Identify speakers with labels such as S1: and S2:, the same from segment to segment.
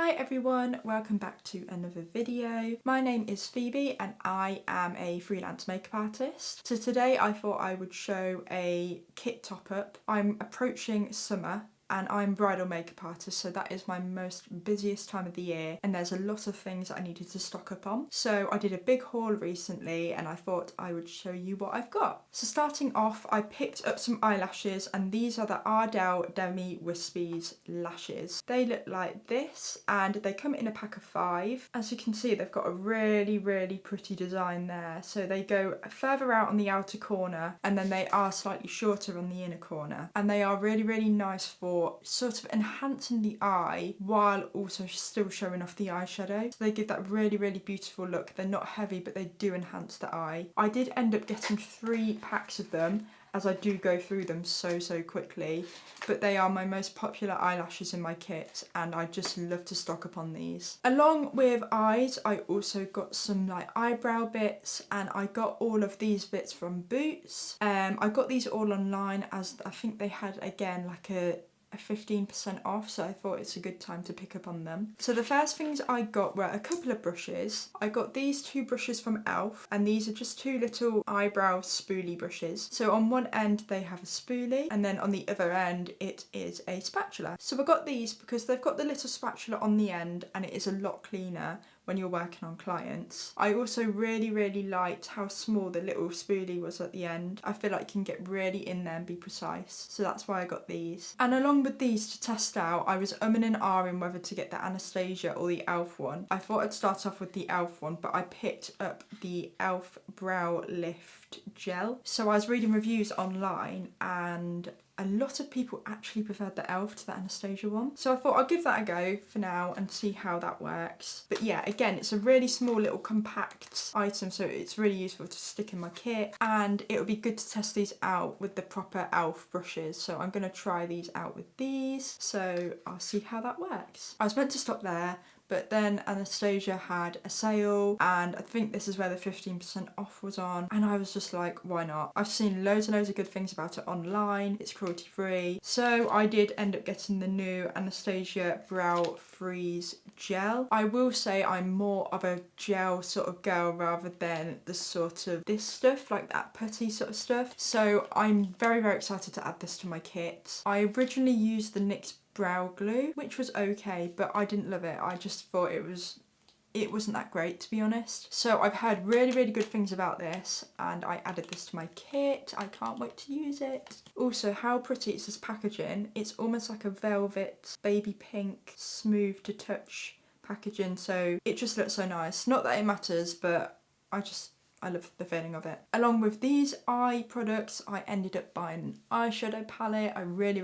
S1: Hi everyone, welcome back to another video. My name is Phoebe and I am a freelance makeup artist. So today I thought I would show a kit top up. I'm approaching summer and I'm a bridal makeup artist, so that is my most busiest time of the year and there's a lot of things that I needed to stock up on. So I did a big haul recently and I thought I would show you what I've got. So starting off, I picked up some eyelashes and these are the Ardell Demi Wispies lashes. They look like this and they come in a pack of 5. As you can see, they've got a really pretty design there. So they go further out on the outer corner and then they are slightly shorter on the inner corner. And they are really nice for sort of enhancing the eye while also still showing off the eyeshadow. So they give that really beautiful look. They're not heavy, but they do enhance the eye. I did end up getting 3 packs of them as I do go through them so quickly, but they are my most popular eyelashes in my kit and I just love to stock up on these. Along with eyes, I also got some like eyebrow bits and I got all of these bits from Boots. I got these all online as I think they had again like a 15% off, so I thought it's a good time to pick up on them. So the first things I got were a couple of brushes. I got these 2 brushes from e.l.f. and these are just 2 little eyebrow spoolie brushes. So on one end they have a spoolie and then on the other end it is a spatula. So I got these because they've got the little spatula on the end and it is a lot cleaner when you're working on clients. I also really liked how small the little spoolie was at the end. I feel like you can get really in there and be precise. So that's why I got these. And along with these to test out, I was umming and ahhing whether to get the Anastasia or the e.l.f. one. I thought I'd start off with the e.l.f. one, but I picked up the e.l.f. Brow Lift Gel. So I was reading reviews online and a lot of people actually preferred the e.l.f. to the Anastasia one. So I thought I'll give that a go for now and see how that works. But yeah, again, it's a really small little compact item, so it's really useful to stick in my kit. And it would be good to test these out with the proper e.l.f. brushes. So I'm going to try these out with these. So I'll see how that works. I was meant to stop there, but then Anastasia had a sale and I think this is where the 15% off was on and I was just like, why not? I've seen loads and loads of good things about it online, it's cruelty free. So I did end up getting the new Anastasia Brow Freeze Gel. I will say I'm more of a gel sort of girl rather than the sort of this stuff, like that putty sort of stuff. So I'm very excited to add this to my kit. I originally used the NYX brow glue, which was okay, but I didn't love it. I just thought it wasn't that great, to be honest. So I've heard really good things about this and I added this to my kit. I can't wait to use it. Also, how pretty is this packaging? It's almost like a velvet baby pink, smooth to touch packaging, so it just looks so nice. Not that it matters, but I love the feeling of it. Along with these eye products, I ended up buying an eyeshadow palette. I really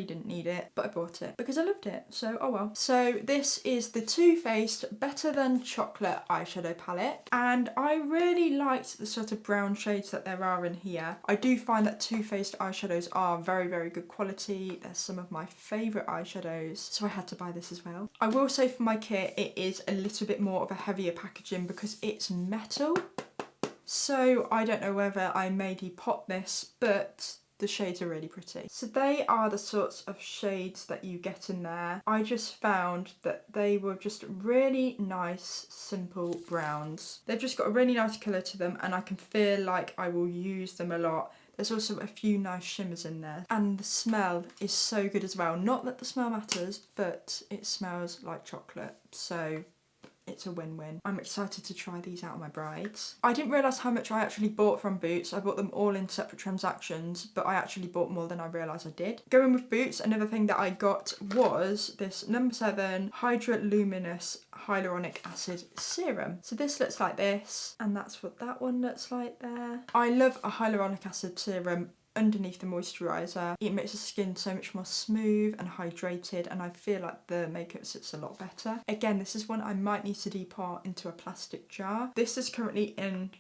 S1: didn't need it, but I bought it because I loved it, so oh well. So this is the Too Faced Better Than Chocolate eyeshadow palette, and I really liked the sort of brown shades that there are in here. I do find that Too Faced eyeshadows are very good quality. They're some of my favourite eyeshadows, so I had to buy this as well. I will say for my kit, it is a little bit more of a heavier packaging because it's metal. So I don't know whether I made pot this, but the shades are really pretty. So they are the sorts of shades that you get in there. I just found that they were just really nice, simple browns. They've just got a really nice colour to them and I can feel like I will use them a lot. There's also a few nice shimmers in there. And the smell is so good as well. Not that the smell matters, but it smells like chocolate. So it's a win-win. I'm excited to try these out on my brides. I didn't realise how much I actually bought from Boots. I bought them all in separate transactions, but I actually bought more than I realised I did. Going with Boots, another thing that I got was this No. 7 Hydraluminous Hyaluronic Acid Serum. So this looks like this, and that's what that one looks like there. I love a hyaluronic acid serum underneath the moisturiser. It makes the skin so much more smooth and hydrated and I feel like the makeup sits a lot better. Again, this is one I might need to depot into a plastic jar. This is currently in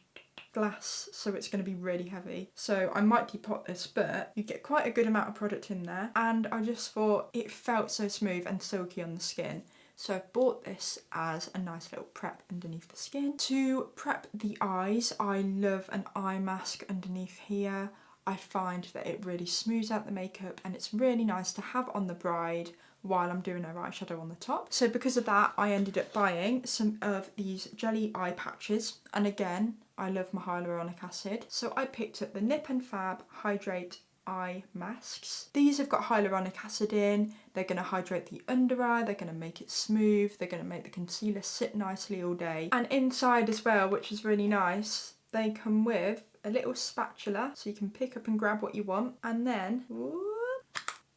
S1: glass, so it's going to be really heavy. So I might depot this, but you get quite a good amount of product in there and I just thought it felt so smooth and silky on the skin. So I bought this as a nice little prep underneath the skin. To prep the eyes, I love an eye mask underneath here. I find that it really smooths out the makeup and it's really nice to have on the bride while I'm doing her eyeshadow on the top. So because of that, I ended up buying some of these jelly eye patches. And again, I love my hyaluronic acid. So I picked up the Nip and Fab Hydrate eye masks. These have got hyaluronic acid in. They're going to hydrate the under eye, they're going to make it smooth, they're going to make the concealer sit nicely all day. And inside as well, which is really nice, they come with a little spatula so you can pick up and grab what you want, and then whoop,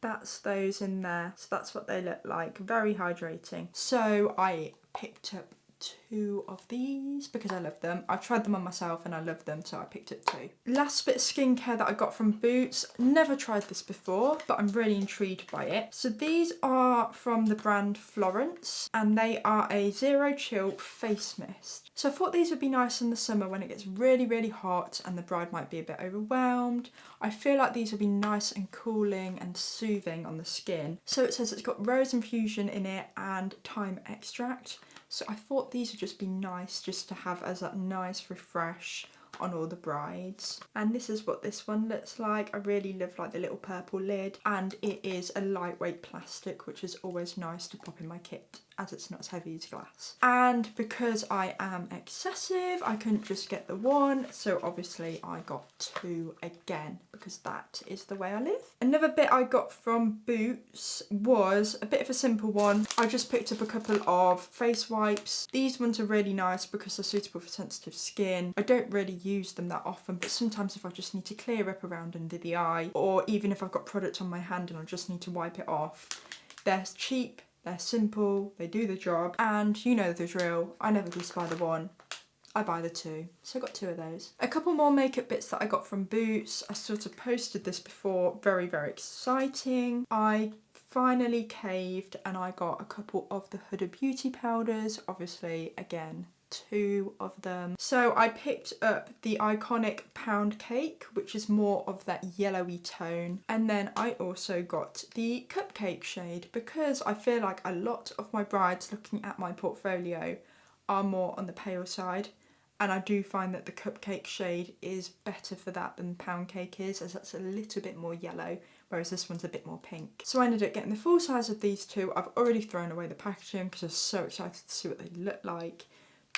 S1: that's those in there. So that's what they look like, very hydrating. So I picked up 2 of these because I love them. I've tried them on myself and I love them, so I picked up 2. Last bit of skincare that I got from Boots. Never tried this before, but I'm really intrigued by it. So these are from the brand Florence, and they are a zero chill face mist. So I thought these would be nice in the summer when it gets really, really hot and the bride might be a bit overwhelmed. I feel like these would be nice and cooling and soothing on the skin. So it says it's got rose infusion in it and thyme extract. So I thought these would just be nice just to have as that nice refresh on all the brides. And this is what this one looks like. I really love like the little purple lid, and it is a lightweight plastic, which is always nice to pop in my kit as it's not as heavy as glass. And because I am excessive, I couldn't just get the one, so obviously I got 2 again because that is the way I live. Another bit I got from Boots was a bit of a simple one. I just picked up a couple of face wipes. These ones are really nice because they're suitable for sensitive skin. I don't really use them that often, but sometimes if I just need to clear up around under the eye, or even if I've got product on my hand and I just need to wipe it off, they're cheap, they're simple, they do the job, and you know the drill. I never just buy the one, I buy the 2. So I got 2 of those. A couple more makeup bits that I got from Boots. I sort of posted this before, very, very exciting. I finally caved and I got a couple of the Huda Beauty powders, obviously again 2 of them. So I picked up the iconic Pound Cake, which is more of that yellowy tone, and then I also got the Cupcake shade because I feel like a lot of my brides looking at my portfolio are more on the pale side, and I do find that the Cupcake shade is better for that than Pound Cake is, as that's a little bit more yellow, whereas this one's a bit more pink. So I ended up getting the full size of these 2. I've already thrown away the packaging because I was so excited to see what they look like.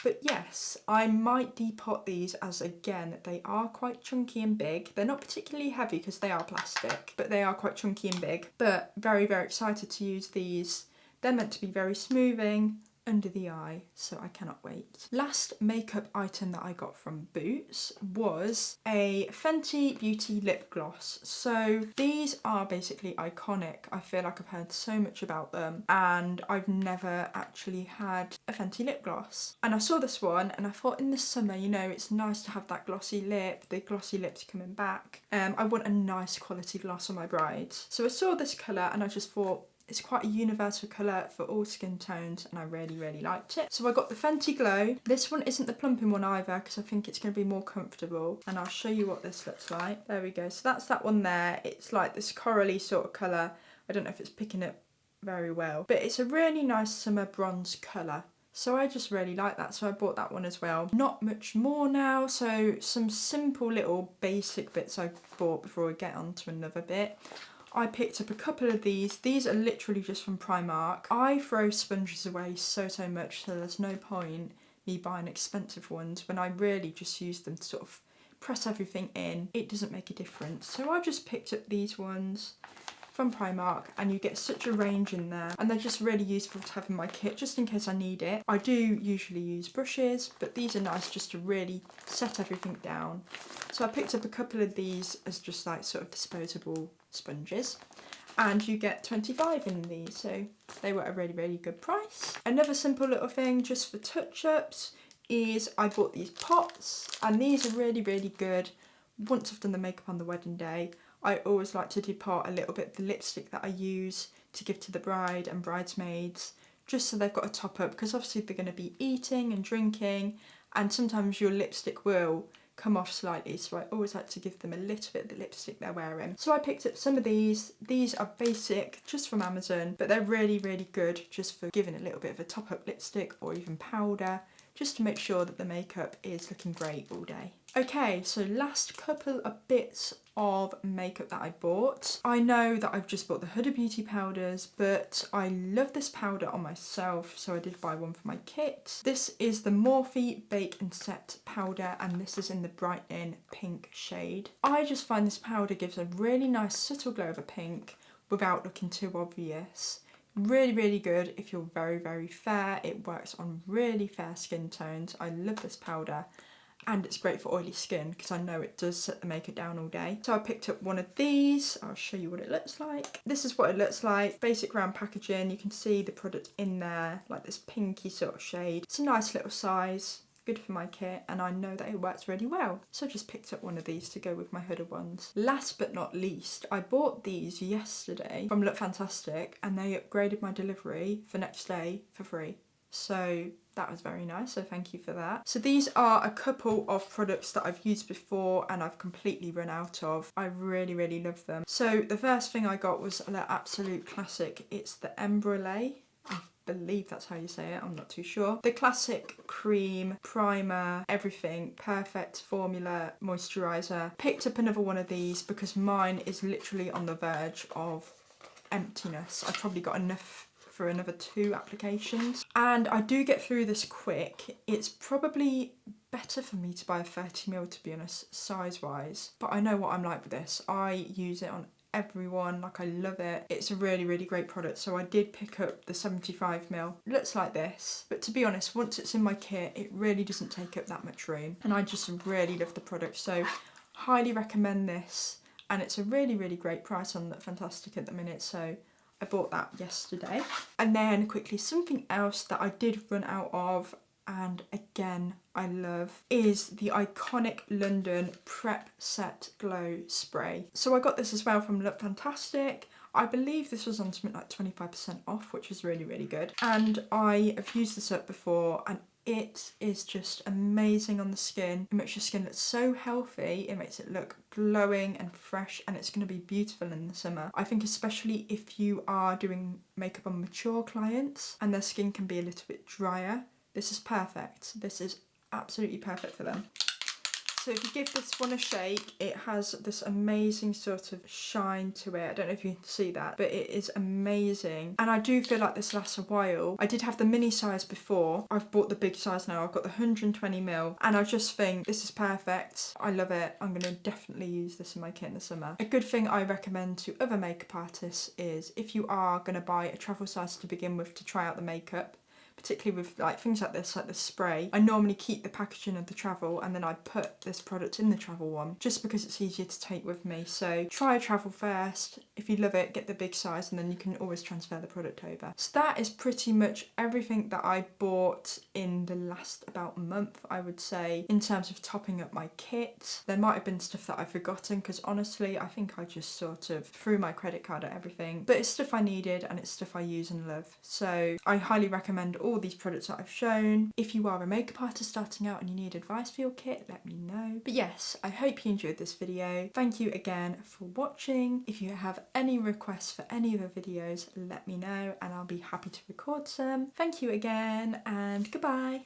S1: But yes, I might depot these, as again, they are quite chunky and big. They're not particularly heavy because they are plastic, but they are quite chunky and big. But very, very excited to use these. They're meant to be very smoothing under the eye, so I cannot wait. Last makeup item that I got from Boots was a Fenty Beauty lip gloss. So these are basically iconic. I feel like I've heard so much about them and I've never actually had a Fenty lip gloss. And I saw this one and I thought in the summer, you know, it's nice to have that glossy lip. The glossy lips coming back. I want a nice quality gloss on my brides. So I saw this colour and I just thought, it's quite a universal colour for all skin tones and I really, really liked it. So I got the Fenty Glow. This one isn't the plumping one either because I think it's going to be more comfortable, and I'll show you what this looks like. There we go. So that's that one there. It's like this corally sort of colour. I don't know if it's picking up very well, but it's a really nice summer bronze colour. So I just really like that, so I bought that one as well. Not much more now, so some simple little basic bits I bought before I get on to another bit. I picked up a couple of these. These are literally just from Primark. I throw sponges away so much, so there's no point me buying expensive ones when I really just use them to sort of press everything in. It doesn't make a difference. So I just picked up these ones from Primark, and you get such a range in there, and they're just really useful to have in my kit just in case I need it. I do usually use brushes, but these are nice just to really set everything down. So I picked up a couple of these as just like sort of disposable sponges, and you get 25 in these, so they were a really, really good price. Another simple little thing just for touch-ups is I bought these pots, and these are really, really good. Once I've done the makeup on the wedding day, I always like to depot a little bit of the lipstick that I use to give to the bride and bridesmaids, just so they've got a top up, because obviously they're going to be eating and drinking, and sometimes your lipstick will come off slightly, so I always like to give them a little bit of the lipstick they're wearing. So I picked up some of these. These are basic, just from Amazon, but they're really, really good just for giving a little bit of a top up lipstick or even powder just to make sure that the makeup is looking great all day. Okay, so last couple of bits of makeup that I bought. I know that I've just bought the Huda Beauty powders, but I love this powder on myself, so I did buy one for my kit. This is the Morphe Bake and Set powder, and this is in the brightening pink shade. I just find this powder gives a really nice subtle glow of a pink without looking too obvious. Really, really good if you're very, very fair. It works on really fair skin tones. I love this powder. And it's great for oily skin because I know it does set the makeup down all day. So I picked up one of these. I'll show you what it looks like. This is what it looks like. Basic round packaging. You can see the product in there, like this pinky sort of shade. It's a nice little size. Good for my kit, and I know that it works really well. So I just picked up one of these to go with my Huda ones. Last but not least, I bought these yesterday from Look Fantastic, and they upgraded my delivery for next day for free. So that was very nice, so thank you for that. So these are a couple of products that I've used before and I've completely run out of. I really, really love them. So the first thing I got was the absolute classic. It's the Embrulé. I believe that's how you say it, I'm not too sure. The classic cream, primer, everything, perfect formula, moisturiser. Picked up another one of these because mine is literally on the verge of emptiness. I've probably got enough for another 2 applications, and I do get through this quick. It's probably better for me to buy a 30ml, to be honest, size wise, but I know what I'm like with this. I use it on everyone, like I love it. It's a really, really great product. So I did pick up the 75ml. It looks like this, but to be honest, once it's in my kit, it really doesn't take up that much room, and I just really love the product. So highly recommend this, and it's a really, really great price on Look Fantastic at the minute. So I bought that yesterday. And then quickly, something else that I did run out of, and again I love, is the iconic London Prep Set Glow Spray. So I got this as well from Look Fantastic. I believe this was on something like 25% off, which is really, really good. And I have used this up before, and it is just amazing on the skin. It makes your skin look so healthy. It makes it look glowing and fresh, and it's going to be beautiful in the summer. I think especially if you are doing makeup on mature clients and their skin can be a little bit drier, this is perfect. This is absolutely perfect for them. So if you give this one a shake, it has this amazing sort of shine to it. I don't know if you can see that, but it is amazing. And I do feel like this lasts a while. I did have the mini size before. I've bought the big size now. I've got the 120ml, and I just think this is perfect. I love it. I'm going to definitely use this in my kit in the summer. A good thing I recommend to other makeup artists is if you are going to buy a travel size to begin with to try out the makeup, particularly with like things like this spray, I normally keep the packaging of the travel, and then I put this product in the travel one just because it's easier to take with me. So try a travel first. If you love it, get the big size, and then you can always transfer the product over. So that is pretty much everything that I bought in the last about month, I would say, in terms of topping up my kit. There might have been stuff that I've forgotten because honestly I think I just sort of threw my credit card at everything, but it's stuff I needed and it's stuff I use and love. So I highly recommend all these products that I've shown. If you are a makeup artist starting out and you need advice for your kit, let me know. But yes, I hope you enjoyed this video. Thank you again for watching. If you have any requests for any of the videos, let me know and I'll be happy to record some. Thank you again, and goodbye.